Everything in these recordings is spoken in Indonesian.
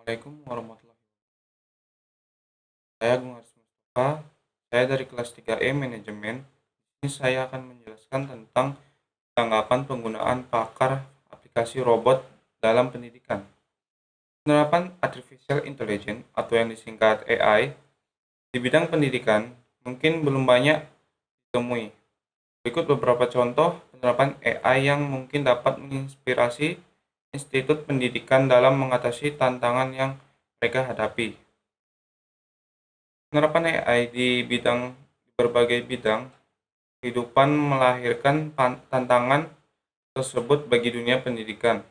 Assalamualaikum warahmatullahi wabarakatuh. Saya Agung Haris Mustafa. Saya dari kelas 3E Manajemen. Ini saya akan menjelaskan tentang tanggapan penggunaan pakar aplikasi robot dalam pendidikan. Penerapan artificial intelligence atau yang disingkat AI di bidang pendidikan mungkin belum banyak ditemui. Berikut beberapa contoh penerapan AI yang mungkin dapat menginspirasi institut pendidikan dalam mengatasi tantangan yang mereka hadapi. Penerapan AI di berbagai bidang kehidupan melahirkan tantangan tersebut bagi dunia pendidikan.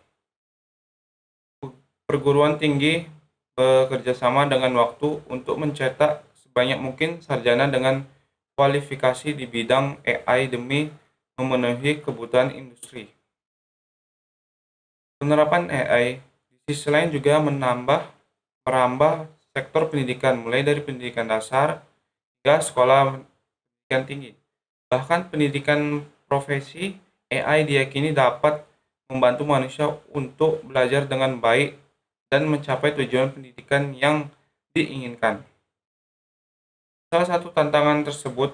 Perguruan tinggi bekerja sama dengan waktu untuk mencetak sebanyak mungkin sarjana dengan kualifikasi di bidang AI demi memenuhi kebutuhan industri. Penerapan AI di sisi lain juga merambah sektor pendidikan mulai dari pendidikan dasar hingga sekolah pendidikan tinggi. Bahkan pendidikan profesi, AI diyakini dapat membantu manusia untuk belajar dengan baik dan mencapai tujuan pendidikan yang diinginkan. Salah satu tantangan tersebut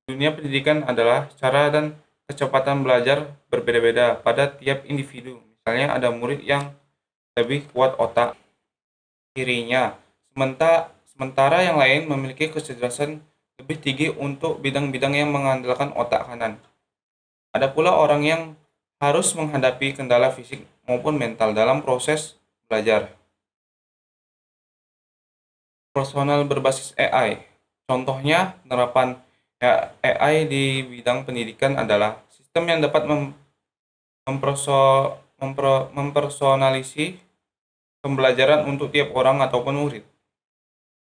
di dunia pendidikan adalah cara dan kecepatan belajar berbeda-beda pada tiap individu. Misalnya ada murid yang lebih kuat otak kirinya, sementara yang lain memiliki kecerdasan lebih tinggi untuk bidang-bidang yang mengandalkan otak kanan. Ada pula orang yang harus menghadapi kendala fisik maupun mental dalam proses belajar. Personal berbasis AI. Contohnya, penerapan AI di bidang pendidikan adalah sistem yang dapat mempersonalisasi pembelajaran untuk tiap orang ataupun murid.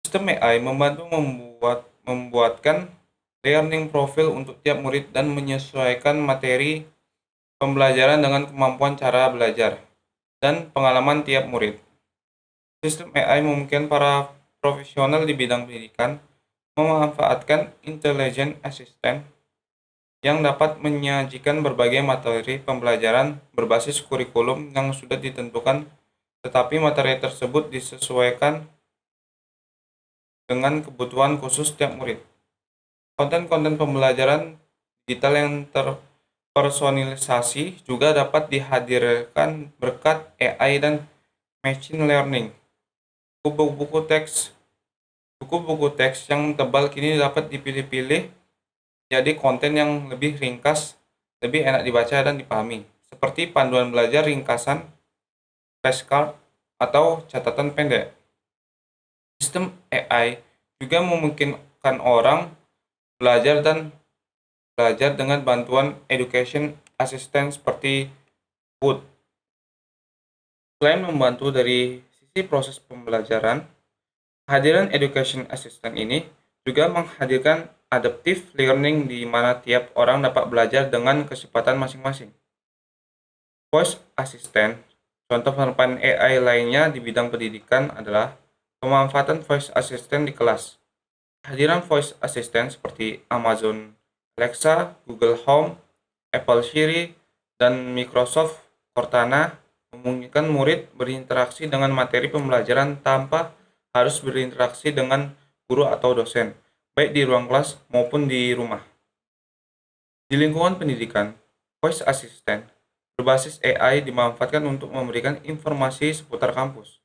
Sistem AI membantu membuatkan learning profile untuk tiap murid dan menyesuaikan materi pembelajaran dengan kemampuan cara belajar dan pengalaman tiap murid. Sistem AI memungkinkan para profesional di bidang pendidikan memanfaatkan intelligent assistant yang dapat menyajikan berbagai materi pembelajaran berbasis kurikulum yang sudah ditentukan, tetapi materi tersebut disesuaikan dengan kebutuhan khusus tiap murid. Konten-konten pembelajaran digital yang terpersonalisasi juga dapat dihadirkan berkat AI dan machine learning. Buku-buku teks Buku-buku teks yang tebal kini dapat dipilih-pilih jadi konten yang lebih ringkas, lebih enak dibaca dan dipahami, seperti panduan belajar ringkasan, flashcard, atau catatan pendek. Sistem AI juga memungkinkan orang belajar dengan bantuan education assistant seperti Wood. Selain membantu dari sisi proses pembelajaran, kehadiran education assistant ini juga menghadirkan adaptive learning di mana tiap orang dapat belajar dengan kecepatan masing-masing. Voice assistant, contoh penerapan AI lainnya di bidang pendidikan adalah pemanfaatan voice assistant di kelas. Kehadiran voice assistant seperti Amazon Alexa, Google Home, Apple Siri, dan Microsoft Cortana memungkinkan murid berinteraksi dengan materi pembelajaran tanpa harus berinteraksi dengan guru atau dosen, baik di ruang kelas maupun di rumah. Di lingkungan pendidikan, voice assistant berbasis AI dimanfaatkan untuk memberikan informasi seputar kampus.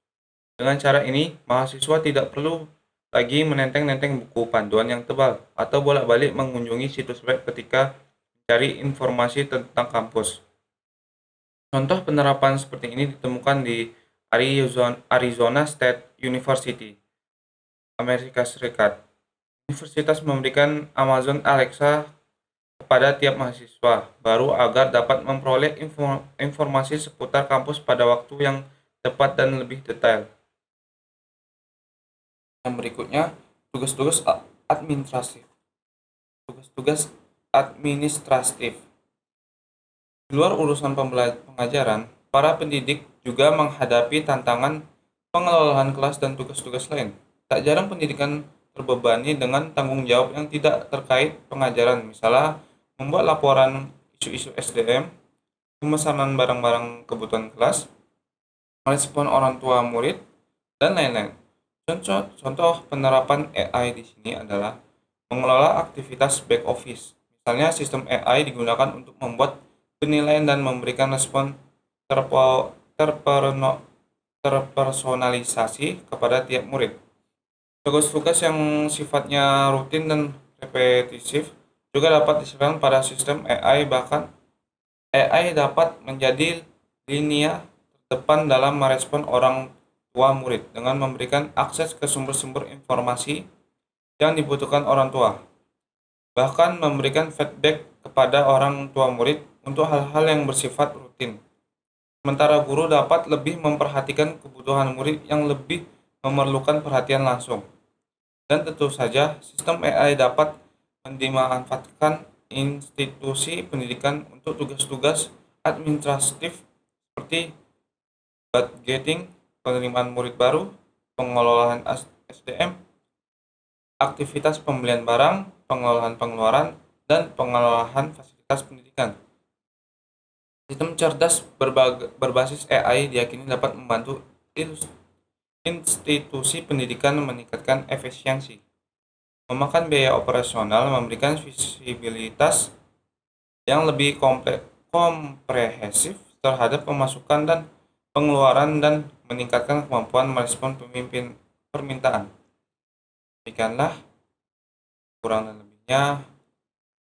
Dengan cara ini, mahasiswa tidak perlu lagi menenteng-nenteng buku panduan yang tebal atau bolak-balik mengunjungi situs web ketika mencari informasi tentang kampus. Contoh penerapan seperti ini ditemukan di Arizona State University, Amerika Serikat. Universitas memberikan Amazon Alexa kepada tiap mahasiswa baru agar dapat memperoleh informasi seputar kampus pada waktu yang tepat dan lebih detail. Yang berikutnya, tugas-tugas administratif. Tugas-tugas administratif. Di luar urusan pengajaran, para pendidik juga menghadapi tantangan pengelolaan kelas dan tugas-tugas lain. Tak jarang pendidikan terbebani dengan tanggung jawab yang tidak terkait pengajaran, misalnya membuat laporan isu-isu SDM, pemesanan barang-barang kebutuhan kelas, merespon orang tua murid, dan lain-lain. Contoh penerapan AI di sini adalah mengelola aktivitas back office. Misalnya sistem AI digunakan untuk membuat penilaian dan memberikan respon terpo- terperno- terpersonalisasi kepada tiap murid. Tugas-tugas yang sifatnya rutin dan repetitif juga dapat diserahkan pada sistem AI. Bahkan AI dapat menjadi linia terdepan dalam merespon orang tua murid dengan memberikan akses ke sumber-sumber informasi yang dibutuhkan orang tua, bahkan memberikan feedback kepada orang tua murid untuk hal-hal yang bersifat rutin. Sementara guru dapat lebih memperhatikan kebutuhan murid yang lebih memerlukan perhatian langsung. Dan tentu saja, sistem AI dapat dimanfaatkan institusi pendidikan untuk tugas-tugas administratif seperti budgeting, penerimaan murid baru, pengelolaan SDM, aktivitas pembelian barang, pengelolaan pengeluaran, dan pengelolaan fasilitas pendidikan. Sistem cerdas berbasis AI diyakini dapat membantu institusi pendidikan meningkatkan efisiensi, memakan biaya operasional, memberikan visibilitas yang lebih komprehensif terhadap pemasukan dan pengeluaran, dan meningkatkan kemampuan merespon permintaan. Demikianlah, kurang dan lebihnya,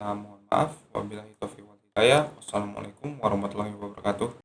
mohon maaf. Wabillahi taufiq wal hidayah. Wassalamualaikum warahmatullahi wabarakatuh.